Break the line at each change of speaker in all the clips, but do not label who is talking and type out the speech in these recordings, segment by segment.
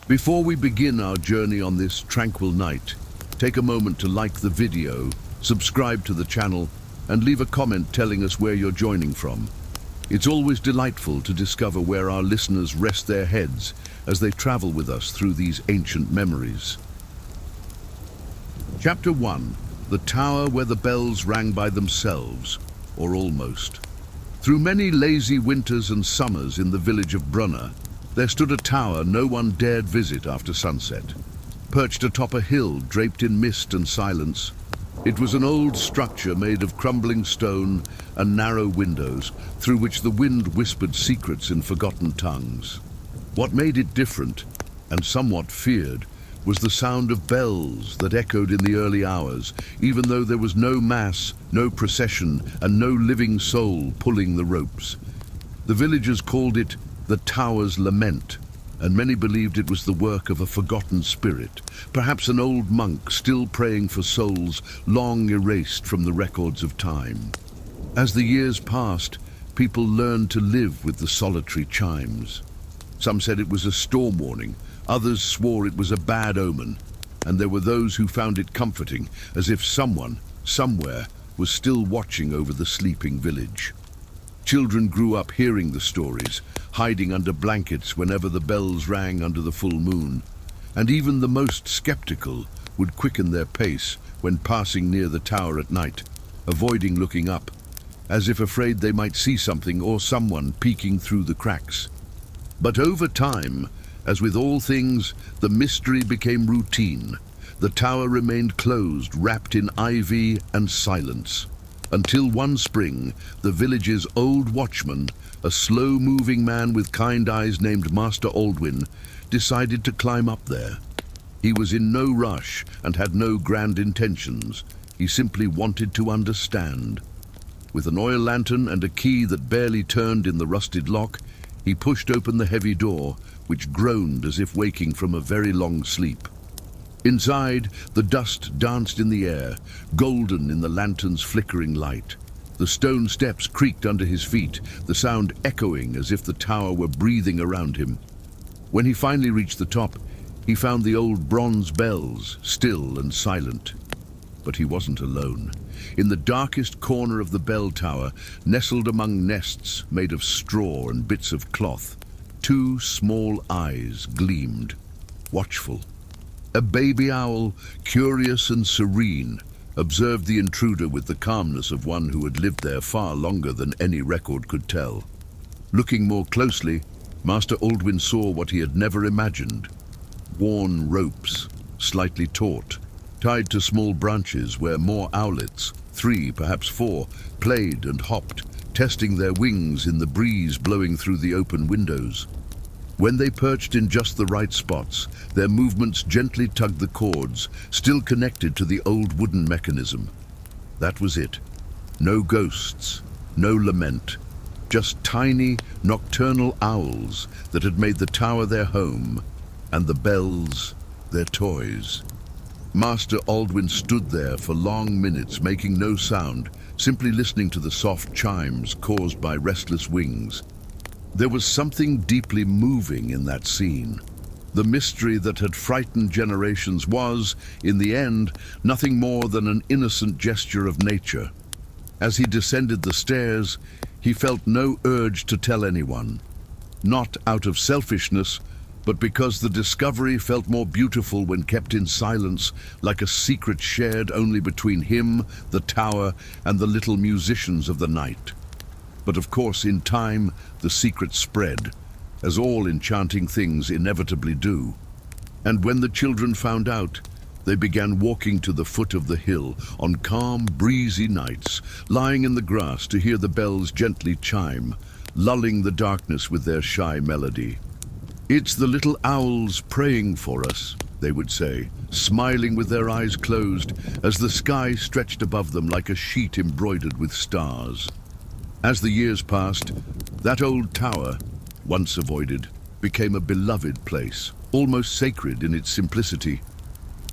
Before we begin our journey on this tranquil night, take a moment to like the video, subscribe to the channel, and leave a comment telling us where you're joining from. It's always delightful to discover where our listeners rest their heads as they travel with us through these ancient memories. Chapter 1. The Tower Where the Bells Rang by Themselves, or Almost. Through many lazy winters and summers in the village of Brunner, there stood a tower no one dared visit after sunset. Perched atop a hill draped in mist and silence, it was an old structure made of crumbling stone and narrow windows through which the wind whispered secrets in forgotten tongues. What made it different, and somewhat feared, was the sound of bells that echoed in the early hours, even though there was no mass, no procession, and no living soul pulling the ropes. The villagers called it the Tower's Lament, and many believed it was the work of a forgotten spirit, perhaps an old monk still praying for souls long erased from the records of time. As the years passed, people learned to live with the solitary chimes. Some said it was a storm warning, others swore it was a bad omen, and there were those who found it comforting, as if someone, somewhere, was still watching over the sleeping village. Children grew up hearing the stories, hiding under blankets whenever the bells rang under the full moon, and even the most skeptical would quicken their pace when passing near the tower at night, avoiding looking up, as if afraid they might see something or someone peeking through the cracks. But over time, as with all things, the mystery became routine. The tower remained closed, wrapped in ivy and silence, until one spring, the village's old watchman, a slow-moving man with kind eyes named Master Aldwin, decided to climb up there. He was in no rush and had no grand intentions. He simply wanted to understand. With an oil lantern and a key that barely turned in the rusted lock, he pushed open the heavy door, which groaned as if waking from a very long sleep. Inside, the dust danced in the air, golden in the lantern's flickering light. The stone steps creaked under his feet, the sound echoing as if the tower were breathing around him. When he finally reached the top, he found the old bronze bells, still and silent. But he wasn't alone. In the darkest corner of the bell tower, nestled among nests made of straw and bits of cloth, two small eyes gleamed, watchful. A baby owl, curious and serene, observed the intruder with the calmness of one who had lived there far longer than any record could tell. Looking more closely, Master Aldwin saw what he had never imagined. Worn ropes, slightly taut, tied to small branches where more owlets, 3, perhaps 4, played and hopped, testing their wings in the breeze blowing through the open windows. When they perched in just the right spots, their movements gently tugged the cords, still connected to the old wooden mechanism. That was it. No ghosts, no lament, just tiny, nocturnal owls that had made the tower their home, and the bells their toys. Master Aldwin stood there for long minutes, making no sound, simply listening to the soft chimes caused by restless wings. There was something deeply moving in that scene. The mystery that had frightened generations was, in the end, nothing more than an innocent gesture of nature. As he descended the stairs, he felt no urge to tell anyone. Not out of selfishness, but because the discovery felt more beautiful when kept in silence, like a secret shared only between him, the tower, and the little musicians of the night. But of course, in time, the secret spread, as all enchanting things inevitably do. And when the children found out, they began walking to the foot of the hill on calm, breezy nights, lying in the grass to hear the bells gently chime, lulling the darkness with their shy melody. "It's the little owls praying for us," they would say, smiling with their eyes closed as the sky stretched above them like a sheet embroidered with stars. As the years passed, that old tower, once avoided, became a beloved place, almost sacred in its simplicity.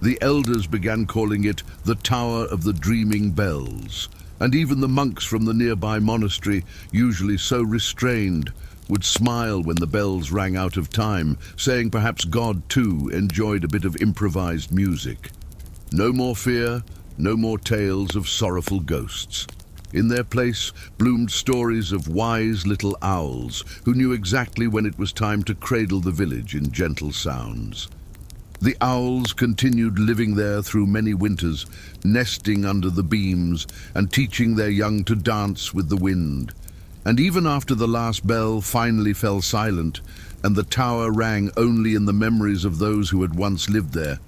The elders began calling it the Tower of the Dreaming Bells, And even the monks from the nearby monastery, usually so restrained, would smile when the bells rang out of time, saying perhaps God too enjoyed a bit of improvised music. No more fear, no more tales of sorrowful ghosts. In their place bloomed stories of wise little owls who knew exactly when it was time to cradle the village in gentle sounds. The owls continued living there through many winters, nesting under the beams and teaching their young to dance with the wind. And even after the last bell finally fell silent and the tower rang only in the memories of those who had once lived there,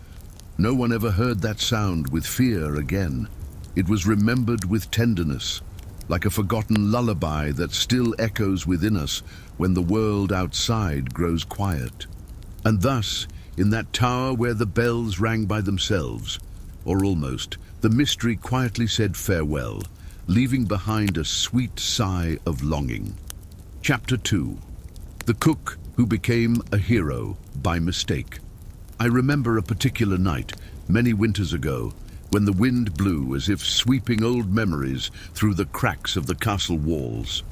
no one ever heard that sound with fear again. It was remembered with tenderness, like a forgotten lullaby that still echoes within us when the world outside grows quiet. And thus, in that tower where the bells rang by themselves, or almost, the mystery quietly said farewell, leaving behind a sweet sigh of longing. Chapter 2. The Cook Who Became a Hero by Mistake. I remember a particular night, many winters ago, when the wind blew as if sweeping old memories through the cracks of the castle walls.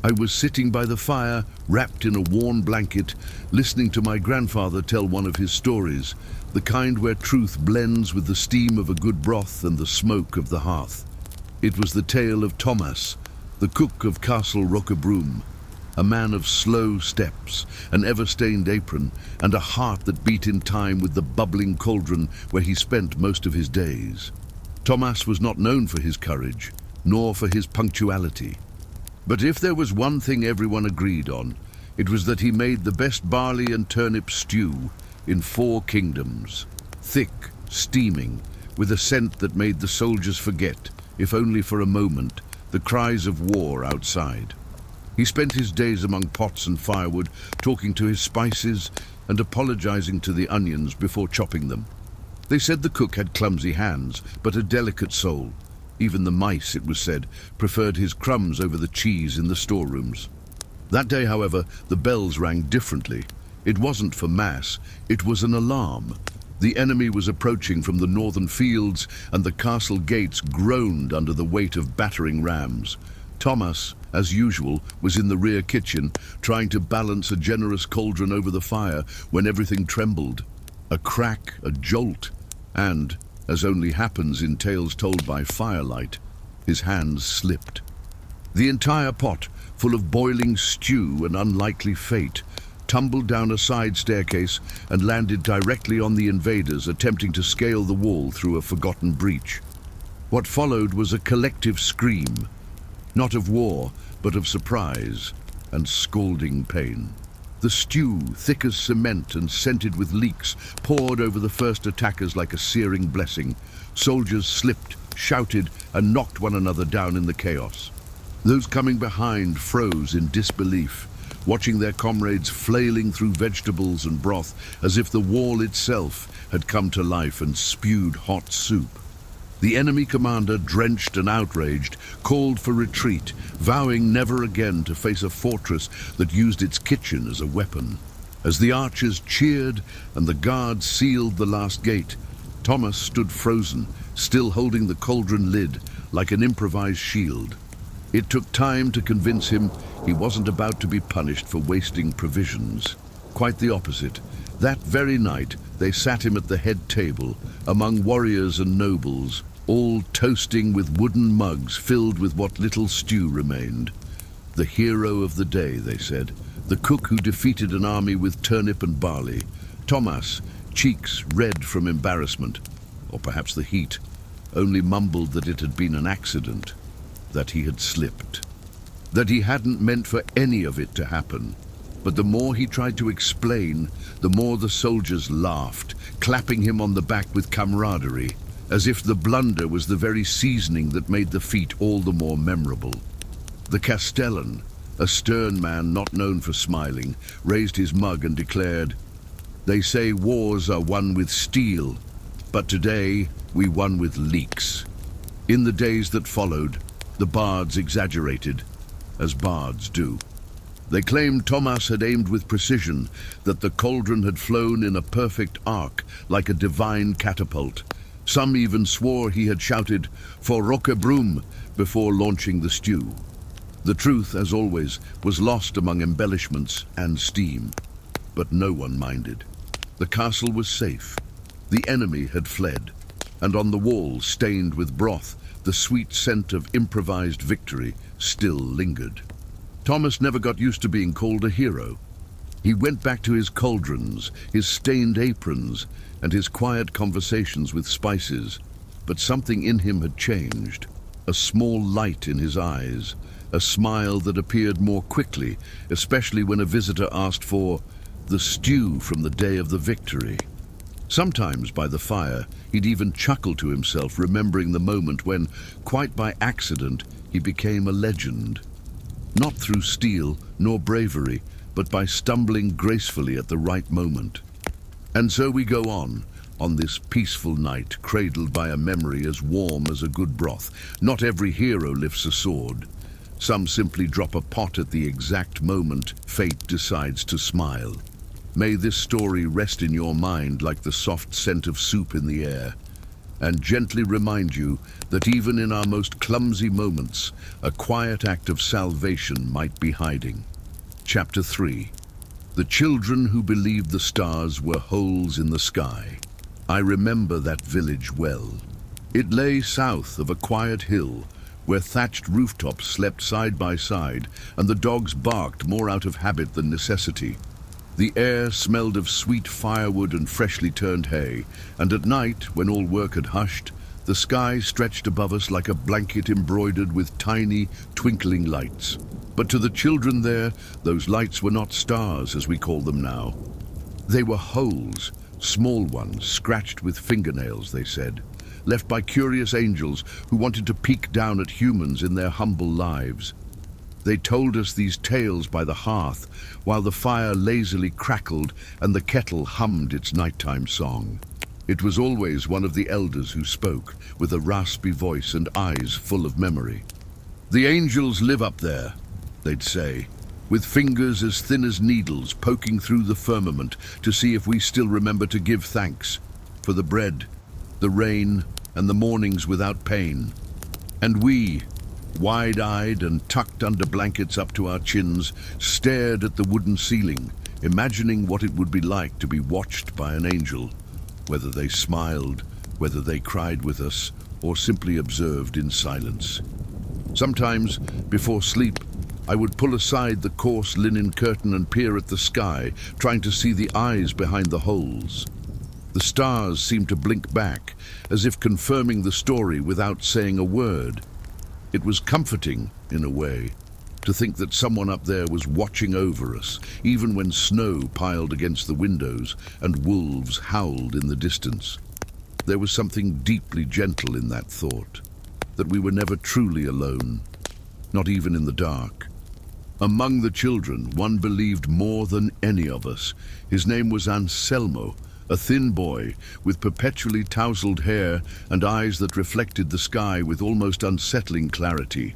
I was sitting by the fire, wrapped in a worn blanket, listening to my grandfather tell one of his stories, the kind where truth blends with the steam of a good broth and the smoke of the hearth. It was the tale of Thomas, the cook of Castle Roquebroom, a man of slow steps, an ever-stained apron, and a heart that beat in time with the bubbling cauldron where he spent most of his days. Thomas was not known for his courage, nor for his punctuality. But if there was one thing everyone agreed on, it was that he made the best barley and turnip stew in 4 kingdoms, thick, steaming, with a scent that made the soldiers forget, if only for a moment, the cries of war outside. He spent his days among pots and firewood, talking to his spices and apologizing to the onions before chopping them. They said the cook had clumsy hands, but a delicate soul. Even the mice, it was said, preferred his crumbs over the cheese in the storerooms. That day, however, the bells rang differently. It wasn't for mass, it was an alarm. The enemy was approaching from the northern fields, and the castle gates groaned under the weight of battering rams. Thomas, as usual, was in the rear kitchen, trying to balance a generous cauldron over the fire when everything trembled. A crack, a jolt, and, as only happens in tales told by firelight, his hands slipped. The entire pot, full of boiling stew and unlikely fate, tumbled down a side staircase and landed directly on the invaders attempting to scale the wall through a forgotten breach. What followed was a collective scream, not of war, but of surprise and scalding pain. The stew, thick as cement and scented with leeks, poured over the first attackers like a searing blessing. Soldiers slipped, shouted, and knocked one another down in the chaos. Those coming behind froze in disbelief, watching their comrades flailing through vegetables and broth as if the wall itself had come to life and spewed hot soup. The enemy commander, drenched and outraged, called for retreat, vowing never again to face a fortress that used its kitchen as a weapon. As the archers cheered and the guards sealed the last gate, Thomas stood frozen, still holding the cauldron lid like an improvised shield. It took time to convince him he wasn't about to be punished for wasting provisions. Quite the opposite. That very night, they sat him at the head table, among warriors and nobles, all toasting with wooden mugs filled with what little stew remained. The hero of the day, they said, the cook who defeated an army with turnip and barley. Thomas, cheeks red from embarrassment, or perhaps the heat, only mumbled that it had been an accident, that he had slipped, that he hadn't meant for any of it to happen. But the more he tried to explain, the more the soldiers laughed, clapping him on the back with camaraderie, as if the blunder was the very seasoning that made the feat all the more memorable. The Castellan, a stern man not known for smiling, raised his mug and declared, "They say wars are won with steel, but today we won with leeks." In the days that followed, the bards exaggerated, as bards do. They claimed Thomas had aimed with precision, that the cauldron had flown in a perfect arc like a divine catapult, Some even swore he had shouted, "For Roquebroom," before launching the stew. The truth, as always, was lost among embellishments and steam. But no one minded. The castle was safe. The enemy had fled, and on the walls, stained with broth, the sweet scent of improvised victory still lingered. Thomas never got used to being called a hero. He went back to his cauldrons, his stained aprons, and his quiet conversations with spices, but something in him had changed. A small light in his eyes, a smile that appeared more quickly, especially when a visitor asked for the stew from the day of the victory. Sometimes by the fire, he'd even chuckle to himself, remembering the moment when, quite by accident, he became a legend. Not through steel nor bravery, but by stumbling gracefully at the right moment. And so we go on this peaceful night, cradled by a memory as warm as a good broth. Not every hero lifts a sword. Some simply drop a pot at the exact moment fate decides to smile. May this story rest in your mind like the soft scent of soup in the air, and gently remind you that even in our most clumsy moments, a quiet act of salvation might be hiding. Chapter 3. The children who believed the stars were holes in the sky. I remember that village well. It lay south of a quiet hill, where thatched rooftops slept side by side, and the dogs barked more out of habit than necessity. The air smelled of sweet firewood and freshly turned hay, and at night, when all work had hushed, the sky stretched above us like a blanket embroidered with tiny, twinkling lights. But to the children there, those lights were not stars, as we call them now. They were holes, small ones, scratched with fingernails, they said, left by curious angels who wanted to peek down at humans in their humble lives. They told us these tales by the hearth, while the fire lazily crackled and the kettle hummed its nighttime song. It was always one of the elders who spoke, with a raspy voice and eyes full of memory. "The angels live up there," they'd say, with fingers as thin as needles poking through the firmament to see if we still remember to give thanks for the bread, the rain, and the mornings without pain. And we, wide-eyed and tucked under blankets up to our chins, stared at the wooden ceiling, imagining what it would be like to be watched by an angel, whether they smiled, whether they cried with us, or simply observed in silence. Sometimes, before sleep, I would pull aside the coarse linen curtain and peer at the sky, trying to see the eyes behind the holes. The stars seemed to blink back, as if confirming the story without saying a word. It was comforting, in a way, to think that someone up there was watching over us, even when snow piled against the windows and wolves howled in the distance. There was something deeply gentle in that thought, that we were never truly alone, not even in the dark. Among the children, one believed more than any of us. His name was Anselmo, a thin boy with perpetually tousled hair and eyes that reflected the sky with almost unsettling clarity.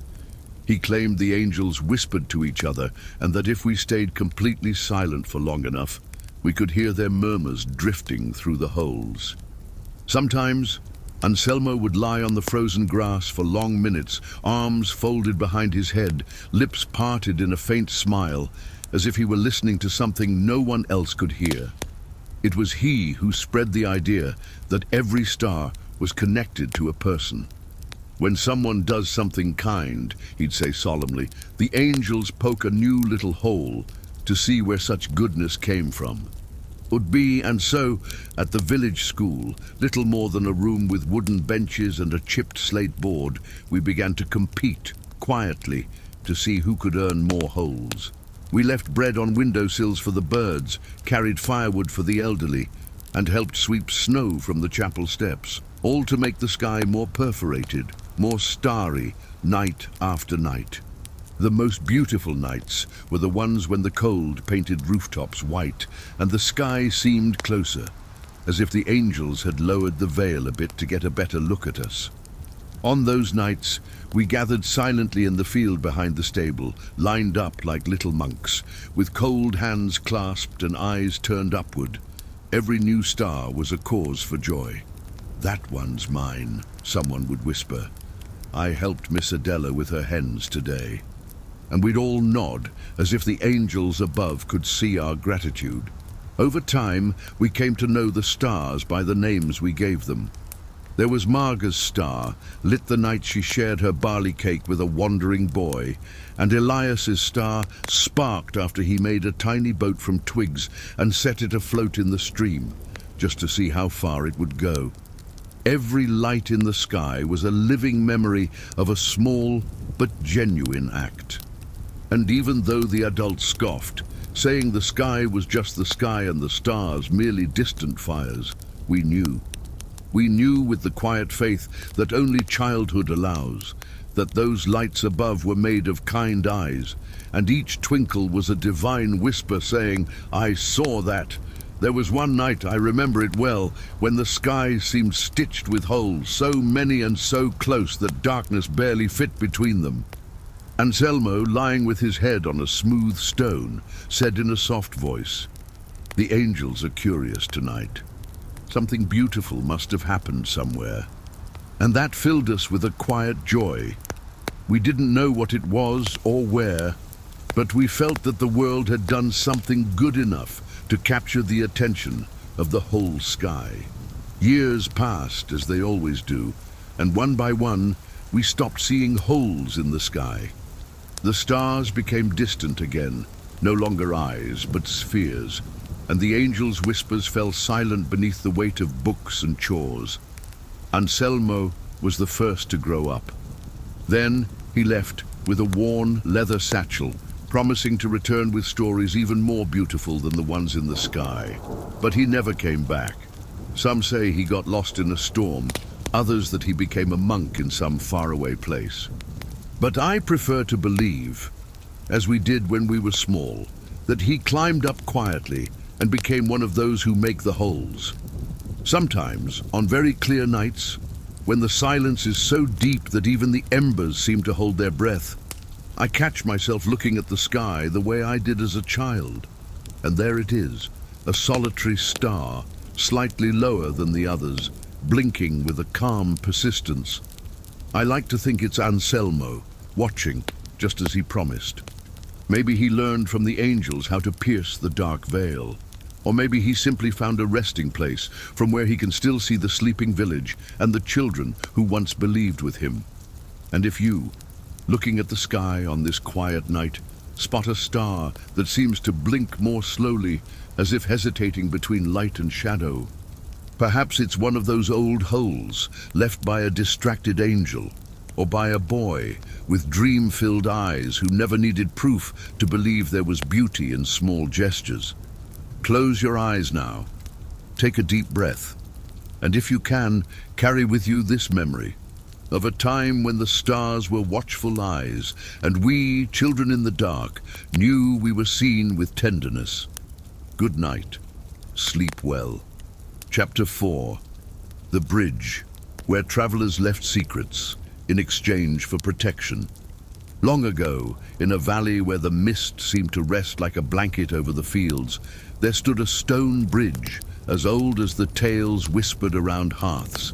He claimed the angels whispered to each other, and that if we stayed completely silent for long enough, we could hear their murmurs drifting through the holes. Sometimes, Anselmo would lie on the frozen grass for long minutes, arms folded behind his head, lips parted in a faint smile, as if he were listening to something no one else could hear. It was he who spread the idea that every star was connected to a person. When someone does something kind, he'd say solemnly, the angels poke a new little hole to see where such goodness came from. Would be, and so, at the village school, little more than a room with wooden benches and a chipped slate board, we began to compete, quietly, to see who could earn more holes. We left bread on windowsills for the birds, carried firewood for the elderly, and helped sweep snow from the chapel steps, all to make the sky more perforated, more starry, night after night. The most beautiful nights were the ones when the cold painted rooftops white and the sky seemed closer, as if the angels had lowered the veil a bit to get a better look at us. On those nights, we gathered silently in the field behind the stable, lined up like little monks, with cold hands clasped and eyes turned upward. Every new star was a cause for joy. "That one's mine," someone would whisper. "I helped Miss Adela with her hens today." And we'd all nod, as if the angels above could see our gratitude. Over time, we came to know the stars by the names we gave them. There was Marga's star, lit the night she shared her barley cake with a wandering boy, and Elias's star sparked after he made a tiny boat from twigs and set it afloat in the stream, just to see how far it would go. Every light in the sky was a living memory of a small but genuine act. And even though the adults scoffed, saying the sky was just the sky and the stars merely distant fires, we knew. We knew with the quiet faith that only childhood allows, that those lights above were made of kind eyes, and each twinkle was a divine whisper saying, "I saw that." There was one night, I remember it well, when the sky seemed stitched with holes, so many and so close that darkness barely fit between them. Anselmo, lying with his head on a smooth stone, said in a soft voice, "The angels are curious tonight. Something beautiful must have happened somewhere." And that filled us with a quiet joy. We didn't know what it was or where, but we felt that the world had done something good enough to capture the attention of the whole sky. Years passed, as they always do, and one by one, we stopped seeing holes in the sky. The stars became distant again, no longer eyes, but spheres, and the angels' whispers fell silent beneath the weight of books and chores. Anselmo was the first to grow up. Then he left with a worn leather satchel, promising to return with stories even more beautiful than the ones in the sky. But he never came back. Some say he got lost in a storm, others that he became a monk in some faraway place. But I prefer to believe, as we did when we were small, that he climbed up quietly and became one of those who make the holes. Sometimes, on very clear nights, when the silence is so deep that even the embers seem to hold their breath, I catch myself looking at the sky the way I did as a child. And there it is, a solitary star, slightly lower than the others, blinking with a calm persistence. I like to think it's Anselmo, watching, just as he promised. Maybe he learned from the angels how to pierce the dark veil. Or maybe he simply found a resting place from where he can still see the sleeping village and the children who once believed with him. And if you, looking at the sky on this quiet night, spot a star that seems to blink more slowly, as if hesitating between light and shadow, perhaps it's one of those old holes left by a distracted angel, or by a boy with dream-filled eyes who never needed proof to believe there was beauty in small gestures. Close your eyes now, take a deep breath, and if you can, carry with you this memory of a time when the stars were watchful eyes, and we, children in the dark, knew we were seen with tenderness. Good night. Sleep well. Chapter 4. The Bridge, where travelers left secrets in exchange for protection. Long ago, in a valley where the mist seemed to rest like a blanket over the fields, there stood a stone bridge as old as the tales whispered around hearths.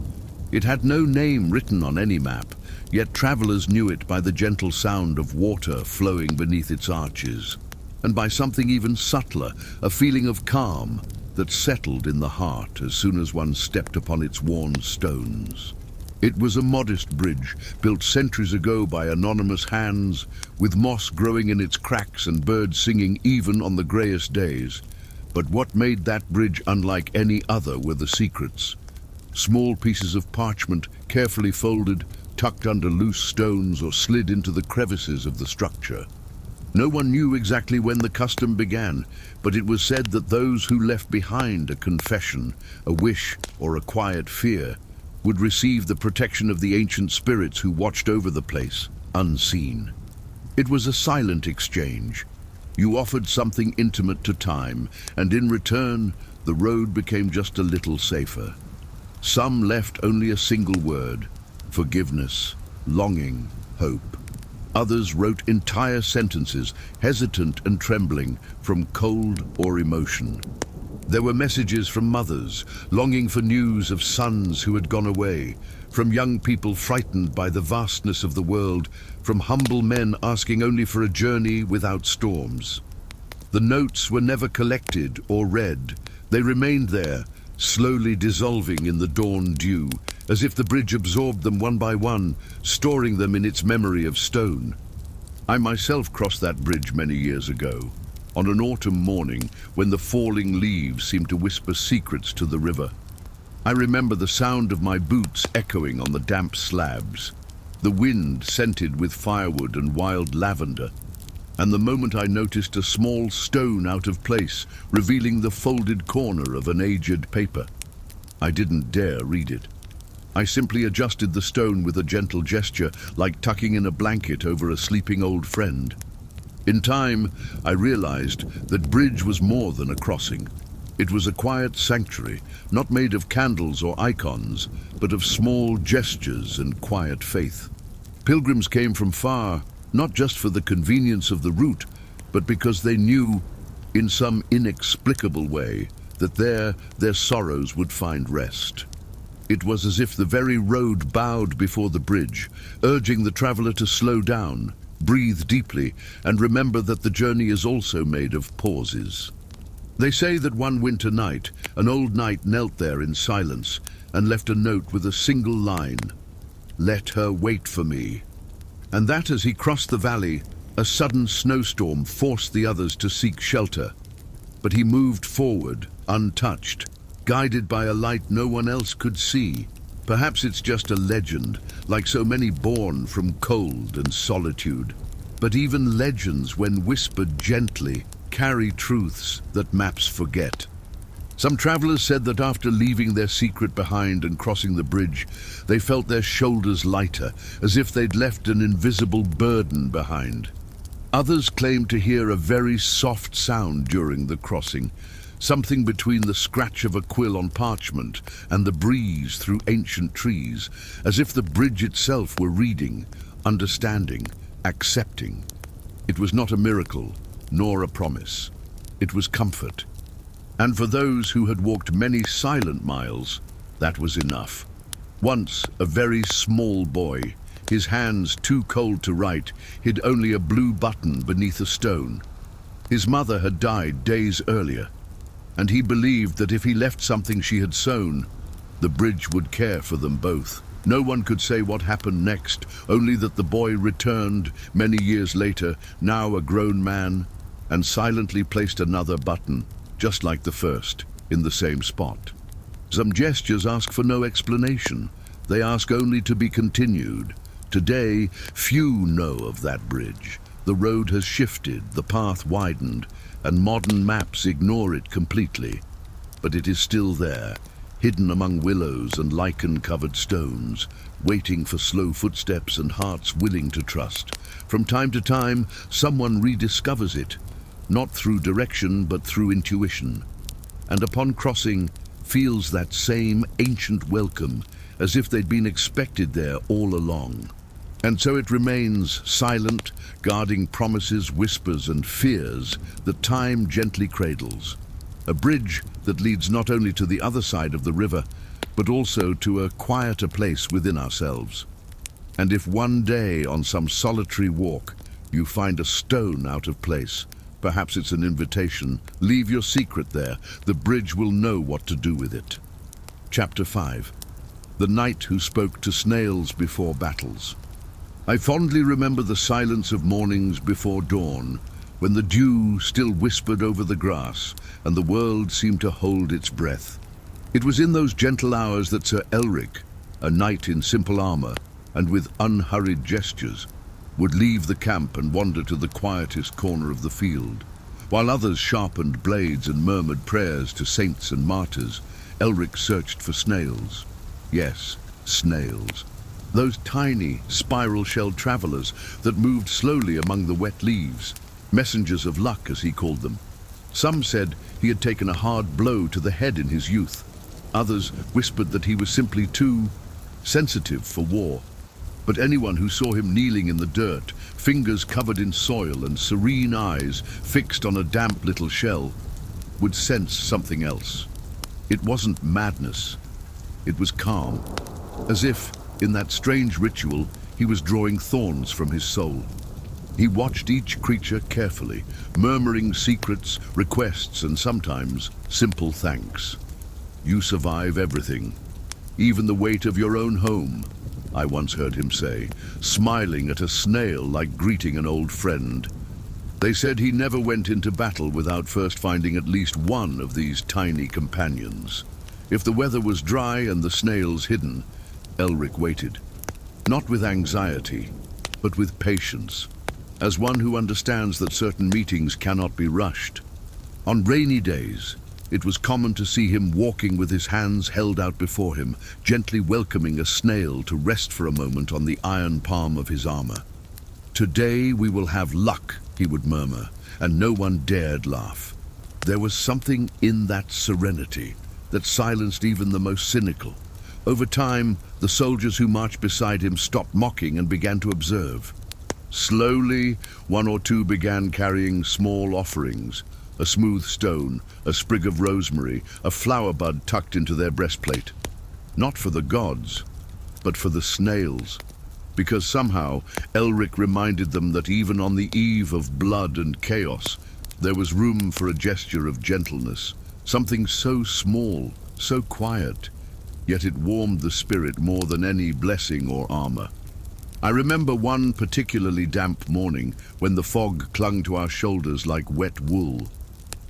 It had no name written on any map, yet travelers knew it by the gentle sound of water flowing beneath its arches, and by something even subtler, a feeling of calm that settled in the heart as soon as one stepped upon its worn stones. It was a modest bridge, built centuries ago by anonymous hands, with moss growing in its cracks and birds singing even on the greyest days. But what made that bridge unlike any other were the secrets. Small pieces of parchment, carefully folded, tucked under loose stones or slid into the crevices of the structure. No one knew exactly when the custom began, but it was said that those who left behind a confession, a wish, or a quiet fear would receive the protection of the ancient spirits who watched over the place, unseen. It was a silent exchange. You offered something intimate to time, and in return, the road became just a little safer. Some left only a single word: forgiveness, longing, hope. Others wrote entire sentences, hesitant and trembling from cold or emotion. There were messages from mothers, longing for news of sons who had gone away, from young people frightened by the vastness of the world, from humble men asking only for a journey without storms. The notes were never collected or read. They remained there, slowly dissolving in the dawn dew, as if the bridge absorbed them one by one, storing them in its memory of stone. I myself crossed that bridge many years ago, on an autumn morning when the falling leaves seemed to whisper secrets to the river. I remember the sound of my boots echoing on the damp slabs, the wind scented with firewood and wild lavender, and the moment I noticed a small stone out of place, revealing the folded corner of an aged paper. I didn't dare read it. I simply adjusted the stone with a gentle gesture, like tucking in a blanket over a sleeping old friend. In time, I realized that bridge was more than a crossing. It was a quiet sanctuary, not made of candles or icons, but of small gestures and quiet faith. Pilgrims came from far, not just for the convenience of the route, but because they knew, in some inexplicable way, that there their sorrows would find rest. It was as if the very road bowed before the bridge, urging the traveler to slow down, breathe deeply, and remember that the journey is also made of pauses. They say that one winter night, an old knight knelt there in silence and left a note with a single line, "Let her wait for me." And that as he crossed the valley, a sudden snowstorm forced the others to seek shelter. But he moved forward, untouched, guided by a light no one else could see. Perhaps it's just a legend, like so many born from cold and solitude. But even legends, when whispered gently, carry truths that maps forget. Some travelers said that after leaving their secret behind and crossing the bridge, they felt their shoulders lighter, as if they'd left an invisible burden behind. Others claimed to hear a very soft sound during the crossing, something between the scratch of a quill on parchment and the breeze through ancient trees, as if the bridge itself were reading, understanding, accepting. It was not a miracle, nor a promise. It was comfort. And for those who had walked many silent miles, that was enough. Once, a very small boy, his hands too cold to write, hid only a blue button beneath a stone. His mother had died days earlier, and he believed that if he left something she had sown, the bridge would care for them both. No one could say what happened next, only that the boy returned many years later, now a grown man, and silently placed another button, just like the first, in the same spot. Some gestures ask for no explanation. They ask only to be continued. Today, few know of that bridge. The road has shifted, the path widened, and modern maps ignore it completely. But it is still there, hidden among willows and lichen-covered stones, waiting for slow footsteps and hearts willing to trust. From time to time, someone rediscovers it, not through direction but through intuition, and upon crossing, feels that same ancient welcome, as if they'd been expected there all along. And so it remains, silent, guarding promises, whispers, and fears that time gently cradles. A bridge that leads not only to the other side of the river, but also to a quieter place within ourselves. And if one day, on some solitary walk, you find a stone out of place, perhaps it's an invitation, leave your secret there. The bridge will know what to do with it. Chapter 5. The Knight Who Spoke to Snails Before Battles. I fondly remember the silence of mornings before dawn, when the dew still whispered over the grass and the world seemed to hold its breath. It was in those gentle hours that Sir Elric, a knight in simple armor and with unhurried gestures, would leave the camp and wander to the quietest corner of the field. While others sharpened blades and murmured prayers to saints and martyrs, Elric searched for snails. Yes, snails. Those tiny, spiral-shelled travelers that moved slowly among the wet leaves, messengers of luck as he called them. Some said he had taken a hard blow to the head in his youth. Others whispered that he was simply too sensitive for war. But anyone who saw him kneeling in the dirt, fingers covered in soil and serene eyes fixed on a damp little shell, would sense something else. It wasn't madness, it was calm, as if, in that strange ritual, he was drawing thorns from his soul. He watched each creature carefully, murmuring secrets, requests, and sometimes simple thanks. "You survive everything, even the weight of your own home," I once heard him say, smiling at a snail like greeting an old friend. They said he never went into battle without first finding at least one of these tiny companions. If the weather was dry and the snails hidden, Elric waited, not with anxiety, but with patience, as one who understands that certain meetings cannot be rushed. On rainy days, it was common to see him walking with his hands held out before him, gently welcoming a snail to rest for a moment on the iron palm of his armor. "Today we will have luck," he would murmur, and no one dared laugh. There was something in that serenity that silenced even the most cynical. Over time, the soldiers who marched beside him stopped mocking and began to observe. Slowly, one or two began carrying small offerings, a smooth stone, a sprig of rosemary, a flower bud tucked into their breastplate. Not for the gods, but for the snails. Because somehow, Elric reminded them that even on the eve of blood and chaos, there was room for a gesture of gentleness, something so small, so quiet, yet it warmed the spirit more than any blessing or armor. I remember one particularly damp morning when the fog clung to our shoulders like wet wool.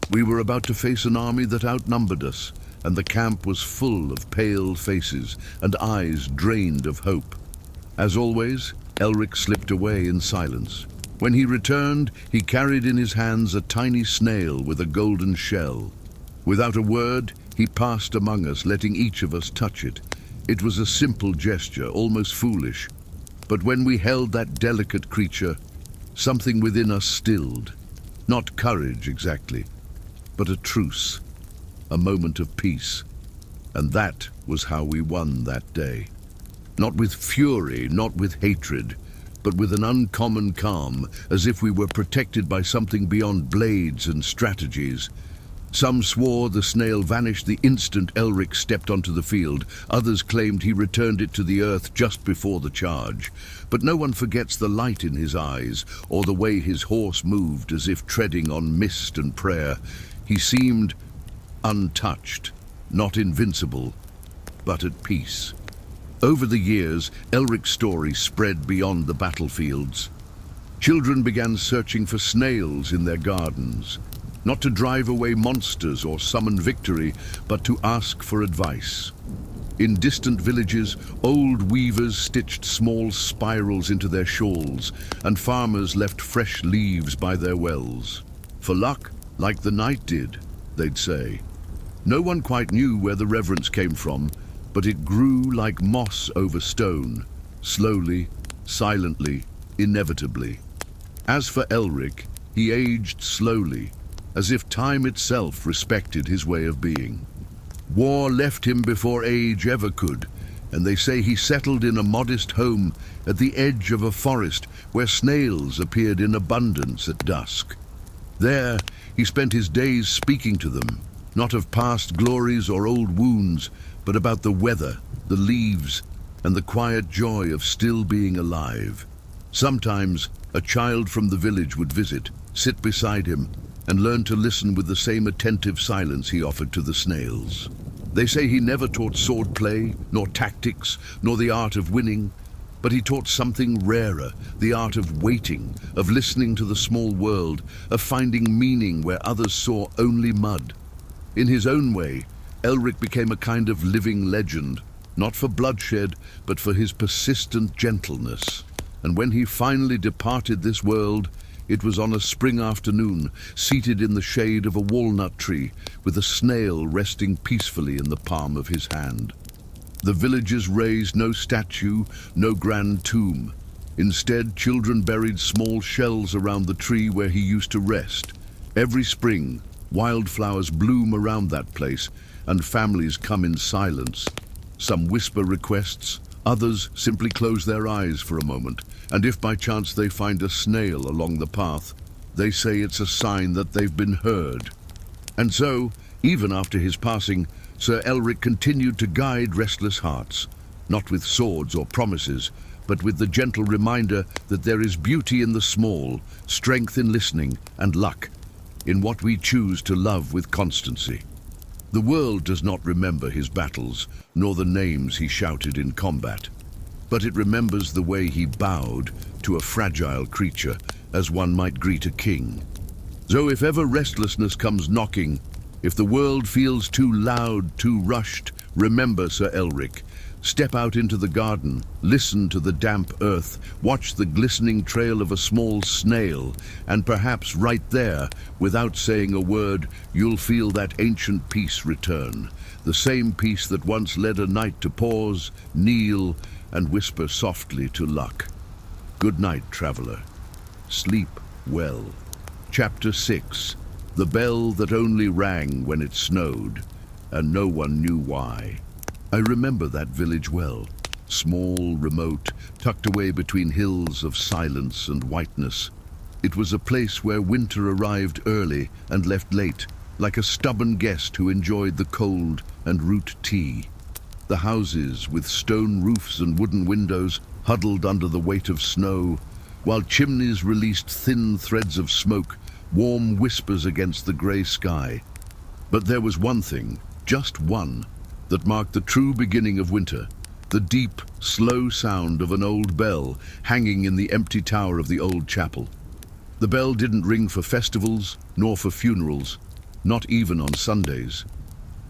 We were about to face an army that outnumbered us, and the camp was full of pale faces and eyes drained of hope. As always, Elric slipped away in silence. When he returned, he carried in his hands a tiny snail with a golden shell. Without a word, he passed among us, letting each of us touch it. It was a simple gesture, almost foolish. But when we held that delicate creature, something within us stilled. Not courage exactly, but a truce, a moment of peace. And that was how we won that day. Not with fury, not with hatred, but with an uncommon calm, as if we were protected by something beyond blades and strategies. Some swore the snail vanished the instant Elric stepped onto the field. Others claimed he returned it to the earth just before the charge. But no one forgets the light in his eyes, or the way his horse moved as if treading on mist and prayer. He seemed untouched, not invincible, but at peace. Over the years, Elric's story spread beyond the battlefields. Children began searching for snails in their gardens, not to drive away monsters or summon victory, but to ask for advice. In distant villages, old weavers stitched small spirals into their shawls, and farmers left fresh leaves by their wells. For luck, like the night did, they'd say. No one quite knew where the reverence came from, but it grew like moss over stone, slowly, silently, inevitably. As for Elric, he aged slowly, as if time itself respected his way of being. War left him before age ever could, and they say he settled in a modest home at the edge of a forest where snails appeared in abundance at dusk. There, he spent his days speaking to them, not of past glories or old wounds, but about the weather, the leaves, and the quiet joy of still being alive. Sometimes, a child from the village would visit, sit beside him, and learn to listen with the same attentive silence he offered to the snails. They say he never taught swordplay, nor tactics, nor the art of winning, but he taught something rarer, the art of waiting, of listening to the small world, of finding meaning where others saw only mud. In his own way, Elric became a kind of living legend, not for bloodshed, but for his persistent gentleness. And when he finally departed this world, it was on a spring afternoon, seated in the shade of a walnut tree, with a snail resting peacefully in the palm of his hand. The villagers raised no statue, no grand tomb. Instead, children buried small shells around the tree where he used to rest. Every spring, wildflowers bloom around that place, and families come in silence. Some whisper requests, others simply close their eyes for a moment, and if by chance they find a snail along the path, they say it's a sign that they've been heard. And so, even after his passing, Sir Elric continued to guide restless hearts, not with swords or promises, but with the gentle reminder that there is beauty in the small, strength in listening, and luck in what we choose to love with constancy. The world does not remember his battles, nor the names he shouted in combat, but it remembers the way he bowed to a fragile creature as one might greet a king. So if ever restlessness comes knocking, if the world feels too loud, too rushed, remember Sir Elric. Step out into the garden, listen to the damp earth, watch the glistening trail of a small snail, and perhaps right there, without saying a word, you'll feel that ancient peace return, the same peace that once led a knight to pause, kneel, and whisper softly to luck. Good night, traveler. Sleep well. Chapter 6. The bell that only rang when it snowed, and no one knew why. I remember that village well, small, remote, tucked away between hills of silence and whiteness. It was a place where winter arrived early and left late, like a stubborn guest who enjoyed the cold and root tea. The houses, with stone roofs and wooden windows, huddled under the weight of snow, while chimneys released thin threads of smoke, warm whispers against the grey sky. But there was one thing, just one, that marked the true beginning of winter, the deep, slow sound of an old bell hanging in the empty tower of the old chapel. The bell didn't ring for festivals, nor for funerals, not even on Sundays.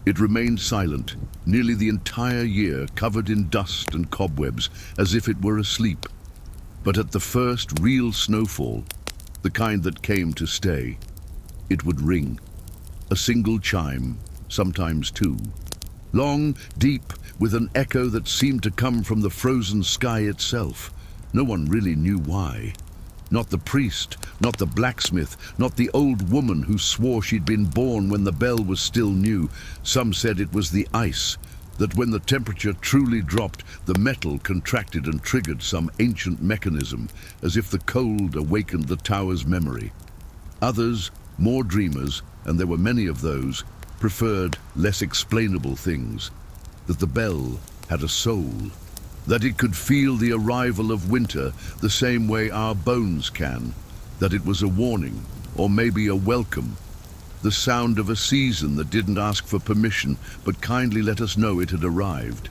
It remained silent, nearly the entire year, covered in dust and cobwebs, as if it were asleep. But at the first real snowfall, the kind that came to stay, it would ring. A single chime, sometimes two. Long, deep, with an echo that seemed to come from the frozen sky itself. No one really knew why. Not the priest, not the blacksmith, not the old woman who swore she'd been born when the bell was still new. Some said it was the ice, that when the temperature truly dropped, the metal contracted and triggered some ancient mechanism, as if the cold awakened the tower's memory. Others, more dreamers, and there were many of those, preferred less explainable things, that the bell had a soul, that it could feel the arrival of winter the same way our bones can, that it was a warning, or maybe a welcome, the sound of a season that didn't ask for permission but kindly let us know it had arrived.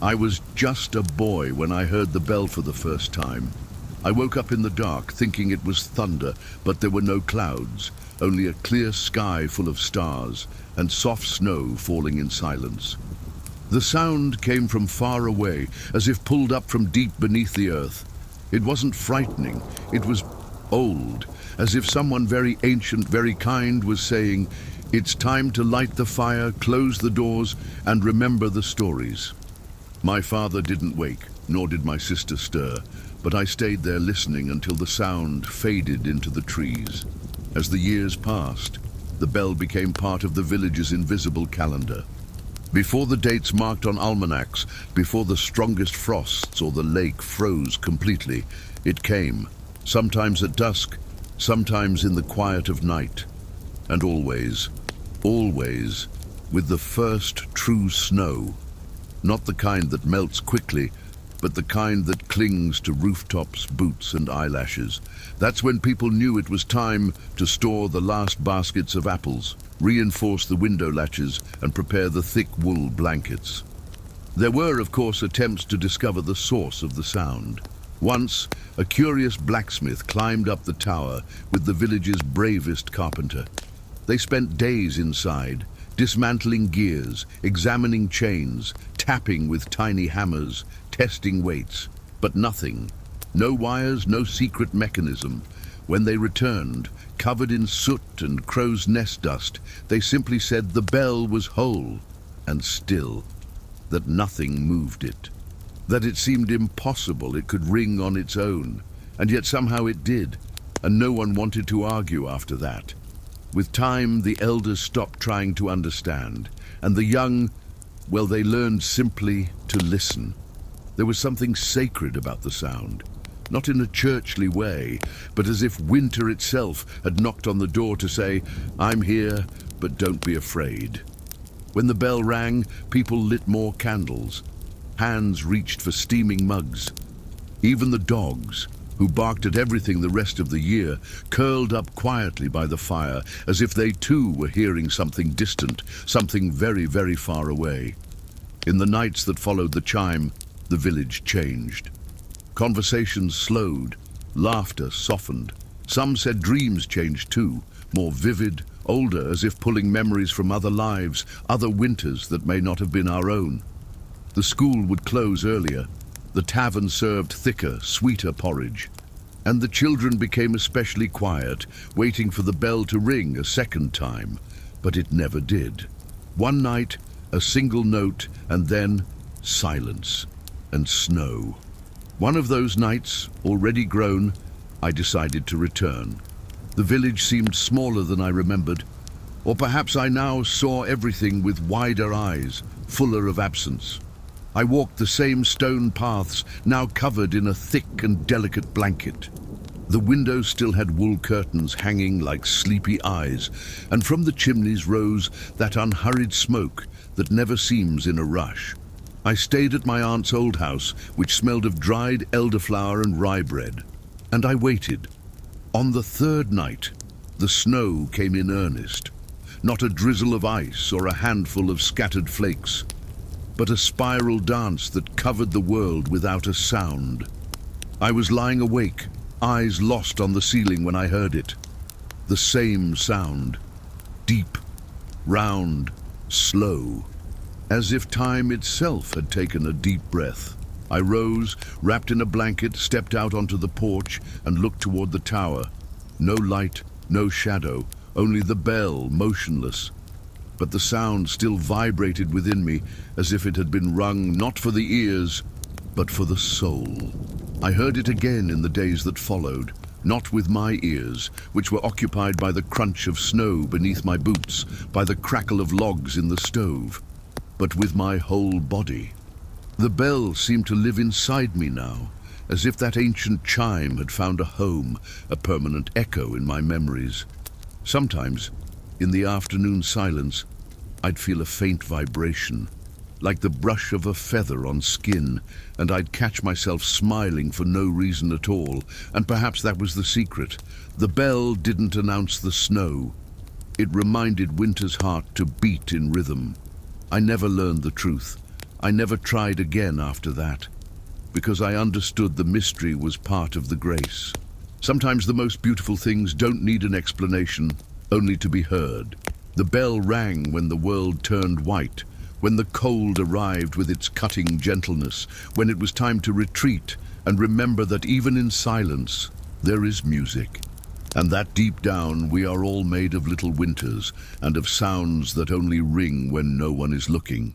I was just a boy when I heard the bell for the first time. I woke up in the dark thinking it was thunder, but there were no clouds, only a clear sky full of stars and soft snow falling in silence. The sound came from far away, as if pulled up from deep beneath the earth. It wasn't frightening, it was old, as if someone very ancient, very kind was saying, "It's time to light the fire, close the doors, and remember the stories." My father didn't wake, nor did my sister stir, but I stayed there listening until the sound faded into the trees. As the years passed, the bell became part of the village's invisible calendar. Before the dates marked on almanacs, before the strongest frosts or the lake froze completely, it came, sometimes at dusk, sometimes in the quiet of night, and always, always, with the first true snow, not the kind that melts quickly, but the kind that clings to rooftops, boots, and eyelashes. That's when people knew it was time to store the last baskets of apples, reinforce the window latches, and prepare the thick wool blankets. There were, of course, attempts to discover the source of the sound. Once, a curious blacksmith climbed up the tower with the village's bravest carpenter. They spent days inside, dismantling gears, examining chains, tapping with tiny hammers, testing weights, but nothing. No wires, no secret mechanism. When they returned, covered in soot and crow's nest dust, they simply said the bell was whole and still, that nothing moved it, that it seemed impossible it could ring on its own, and yet somehow it did, and no one wanted to argue after that. With time, the elders stopped trying to understand, and the young, well, they learned simply to listen. There was something sacred about the sound, not in a churchly way, but as if winter itself had knocked on the door to say, "I'm here, but don't be afraid. When the bell rang, people lit more candles. Hands reached for steaming mugs. Even the dogs, who barked at everything the rest of the year, curled up quietly by the fire, as if they too were hearing something distant, something very, very far away. In the nights that followed the chime, the village changed. Conversations slowed, laughter softened. Some said dreams changed too, more vivid, older, as if pulling memories from other lives, other winters that may not have been our own. The school would close earlier. The tavern served thicker, sweeter porridge. And the children became especially quiet, waiting for the bell to ring a second time. But it never did. One night, a single note, and then silence and snow. One of those nights, already grown, I decided to return. The village seemed smaller than I remembered, or perhaps I now saw everything with wider eyes, fuller of absence. I walked the same stone paths, now covered in a thick and delicate blanket. The windows still had wool curtains hanging like sleepy eyes, and from the chimneys rose that unhurried smoke that never seems in a rush. I stayed at my aunt's old house, which smelled of dried elderflower and rye bread, and I waited. On the third night, the snow came in earnest. Not a drizzle of ice or a handful of scattered flakes, but a spiral dance that covered the world without a sound. I was lying awake, eyes lost on the ceiling when I heard it. The same sound, deep, round, slow, as if time itself had taken a deep breath. I rose, wrapped in a blanket, stepped out onto the porch and looked toward the tower. No light, no shadow, only the bell, motionless. But the sound still vibrated within me, as if it had been rung not for the ears, but for the soul. I heard it again in the days that followed, not with my ears, which were occupied by the crunch of snow beneath my boots, by the crackle of logs in the stove, but with my whole body. The bell seemed to live inside me now, as if that ancient chime had found a home, a permanent echo in my memories. Sometimes, in the afternoon silence, I'd feel a faint vibration, like the brush of a feather on skin, and I'd catch myself smiling for no reason at all, and perhaps that was the secret. The bell didn't announce the snow. It reminded winter's heart to beat in rhythm. I never learned the truth. I never tried again after that, because I understood the mystery was part of the grace. Sometimes the most beautiful things don't need an explanation, only to be heard. The bell rang when the world turned white, when the cold arrived with its cutting gentleness, when it was time to retreat and remember that even in silence, there is music. And that deep down we are all made of little winters and of sounds that only ring when no one is looking.